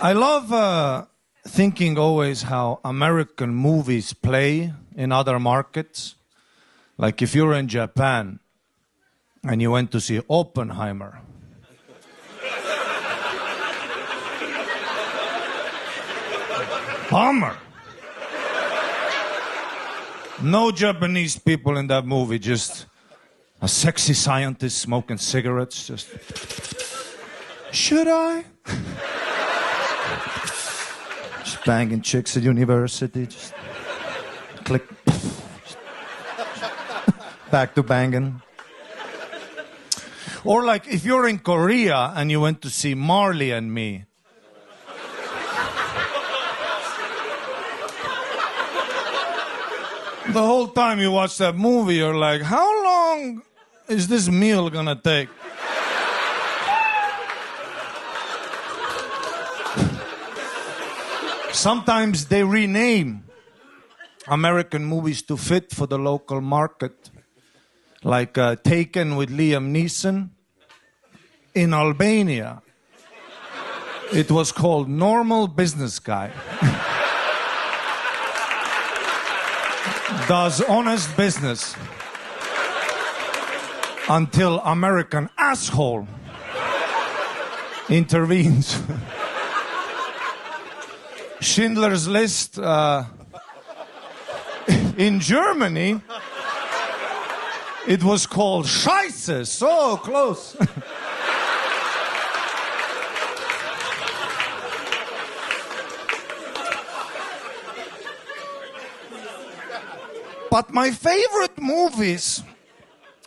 I love thinking always how American movies play in other markets. Like if you're in Japan and you went to see Oppenheimer. Bummer. No Japanese people in that movie, just a sexy scientist smoking cigarettes, just... Should I? Just banging chicks at university, just click. Back to banging. Or like if you're in Korea and you went to see Marley and Me. The whole time you watch that movie, you're like, how long is this meal gonna take? Sometimes they rename American movies to fit for the local market. Like Taken with Liam Neeson. In Albania, it was called Normal Business Guy. Does honest business until American asshole intervenes. Schindler's List in Germany, it was called Scheiße, so close. But my favorite movies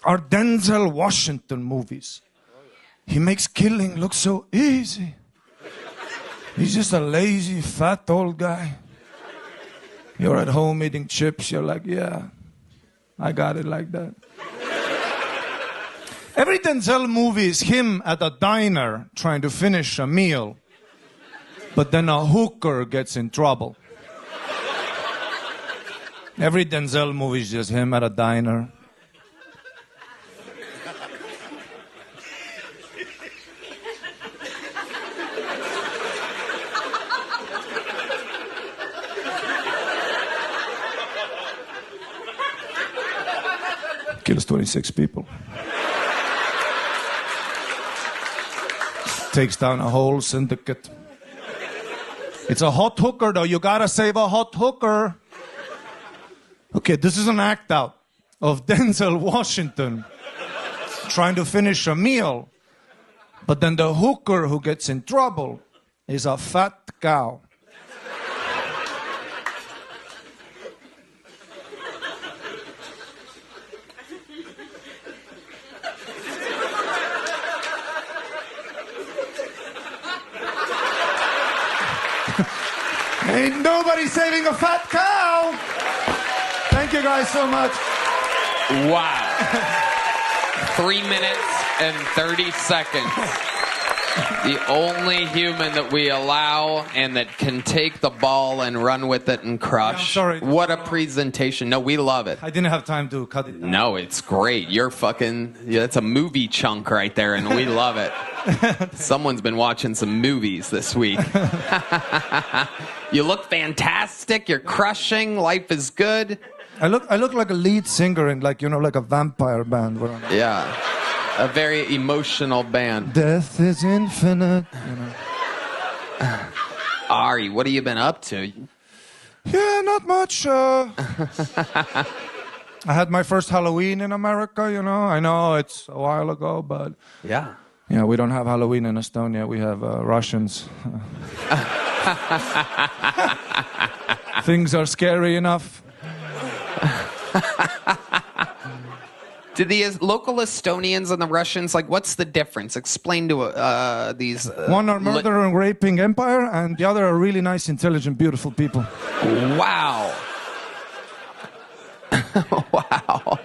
are Denzel Washington movies. He makes killing look so easy. He's just a lazy, fat old guy. You're at home eating chips, you're like, yeah, I got it like that. Every Denzel movie is him at a diner trying to finish a meal, but then a hooker gets in trouble. Every Denzel movie is just him at a diner. Kills 26 people. Takes down a whole syndicate. It's a hot hooker, though. You gotta save a hot hooker. Okay, this is an act out of Denzel Washington trying to finish a meal, but then the hooker who gets in trouble is a fat cow. Ain't nobody saving a fat cow! Thank you guys so much. Wow. 3 minutes and 30 seconds. The only human that we allow and that can take the ball and run with it and crush. Yeah, I'm sorry. What a presentation. No, we love it. I didn't have time to cut it down. No, it's great. You're fucking... That's a movie chunk right there, and we love it. Someone's been watching some movies this week. You look fantastic. You're crushing. Life is good. I look like a lead singer in like a vampire band. Yeah. A very emotional band. Death is infinite, Ari, what have you been up to? Yeah, not much. I had my first Halloween in America, I know it's a while ago, but... Yeah. Yeah, we don't have Halloween in Estonia. We have Russians. Things are scary enough. Do the local Estonians and the Russians, what's the difference? Explain to these... One are murder and raping empire, and the other are really nice, intelligent, beautiful people. Wow. Wow.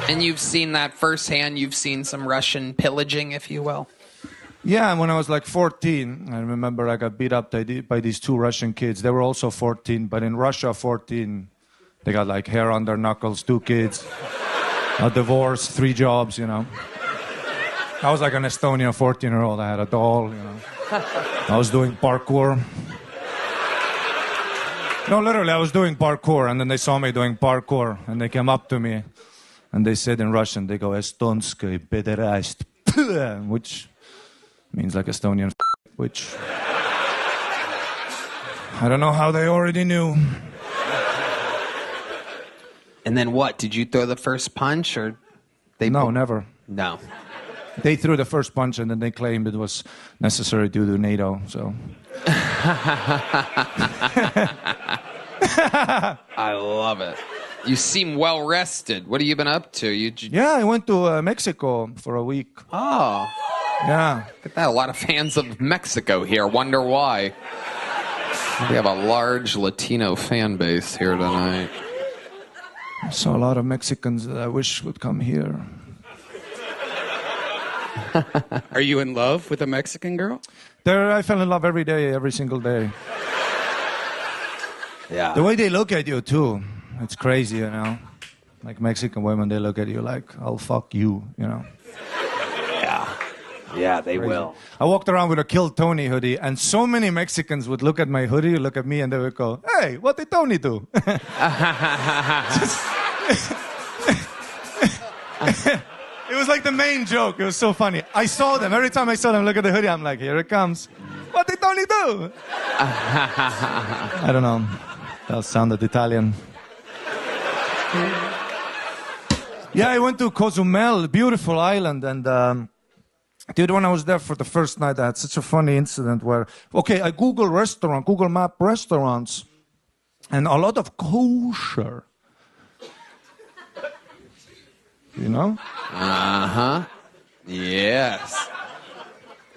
And you've seen that firsthand? You've seen some Russian pillaging, if you will? Yeah, when I was like 14, I remember I got beat up by these two Russian kids. They were also 14, but in Russia, 14, they got like hair on their knuckles, 2 kids, a divorce, 3 jobs, I was like an Estonian 14-year-old. I had a doll, I was doing parkour. No, literally, I was doing parkour, and then they saw me doing parkour, and they came up to me, and they said in Russian, they go, Estonskoi pederast, which means like Estonian, which I don't know how they already knew. And then what? Did you throw the first punch, or they? No, never. No. They threw the first punch, and then they claimed it was necessary due to NATO. So. I love it. You seem well rested. What have you been up to? Yeah, I went to Mexico for a week. Oh. Yeah. Look at that. A lot of fans of Mexico here. Wonder why. We have a large Latino fan base here tonight. I saw a lot of Mexicans that I wish would come here. Are you in love with a Mexican girl? I fell in love every day, every single day. Yeah. The way they look at you, too. It's crazy, Like Mexican women, they look at you like, I'll fuck you, Yeah. Yeah, they Crazy. will. I walked around with a Killtony hoodie, and so many Mexicans would look at my hoodie, look at me, and they would go, hey, what did Tony do? It was like the main joke. It was so funny. I saw them. Every time I saw them look at the hoodie, I'm like, here it comes. What did Tony do? I don't know. That sounded Italian. Yeah, I went to Cozumel, beautiful island, and dude, when I was there for the first night, I had such a funny incident where, I Google Map restaurants, and a lot of kosher. You know? Uh-huh. Yes.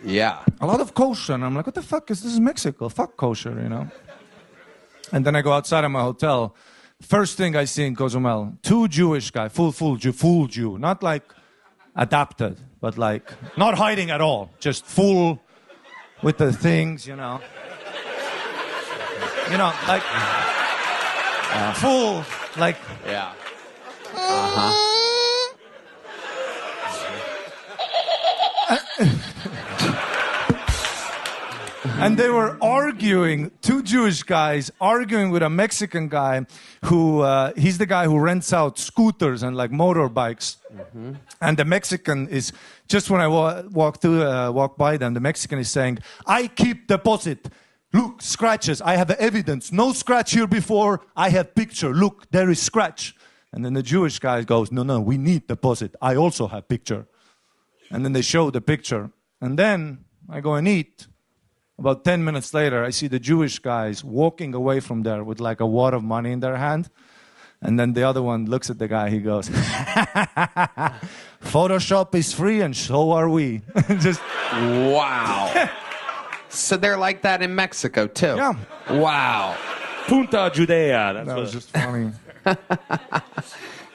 Yeah. A lot of kosher, and I'm like, what the fuck is this? Is Mexico? Fuck kosher, And then I go outside of my hotel. First thing I see in Cozumel, 2 Jewish guys, full Jew, not like adapted, but like not hiding at all, just full with the things, like full, like. Yeah. Uh-huh. And they were arguing, 2 Jewish guys arguing with a Mexican guy who, he's the guy who rents out scooters and like motorbikes. Mm-hmm. And the Mexican is, just when I walk by them, the Mexican is saying, I keep deposit. Look, scratches, I have evidence. No scratch here before, I have picture. Look, there is scratch. And then the Jewish guy goes, no, we need deposit. I also have picture. And then they show the picture. And then I go and eat. About 10 minutes later, I see the Jewish guys walking away from there with like a wad of money in their hand. And then the other one looks at the guy, he goes, Photoshop is free and so are we. Just wow. So they're like that in Mexico too? Yeah. Wow. Punta Judea. That was just funny.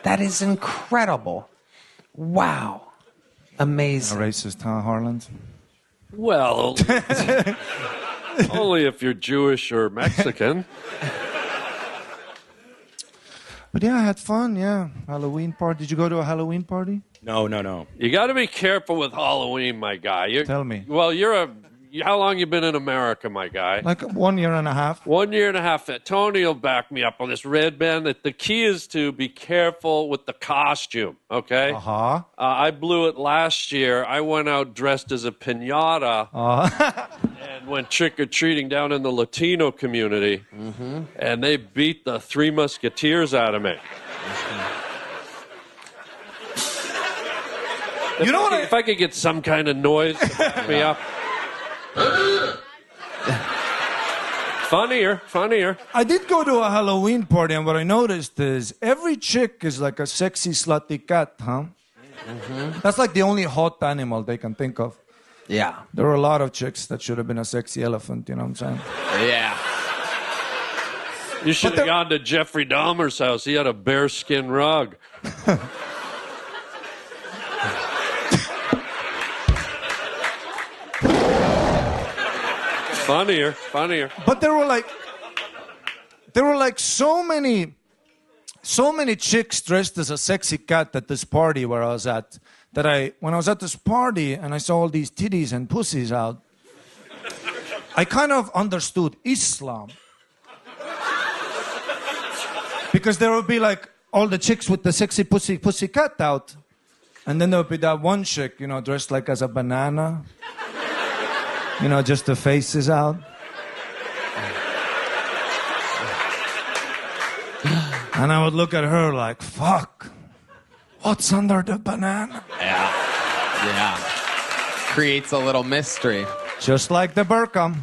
That is incredible. Wow. Amazing. A racist, huh, Harland? Well, only if you're Jewish or Mexican. But yeah, I had fun, yeah. Halloween party. Did you go to a Halloween party? No. You got to be careful with Halloween, my guy. Tell me. Well, how long you been in America, my guy? Like 1 year and a half. 1 year and a half. Tony will back me up on this, Red Band. The key is to be careful with the costume, okay? Uh-huh. I blew it last year. I went out dressed as a piñata and went trick-or-treating down in the Latino community, and they beat the 3 Musketeers out of me. You know what? If I could get some kind of noise to back me up. Funnier. I did go to a Halloween party, and what I noticed is every chick is like a sexy, slutty cat, huh? Mm-hmm. That's like the only hot animal they can think of. Yeah. There were a lot of chicks that should have been a sexy elephant, you know what I'm saying? Yeah. You should have gone to Jeffrey Dahmer's house. He had a bearskin rug. Funnier. But there were like so many chicks dressed as a sexy cat at this party where I was at that when I was at this party and I saw all these titties and pussies out, I kind of understood Islam. Because there would be like all the chicks with the sexy pussy cat out. And then there would be that one chick, you know, dressed like as a banana. You know, just the face is out. And I would look at her like, fuck, what's under the banana? Yeah. Creates a little mystery. Just like the burqa.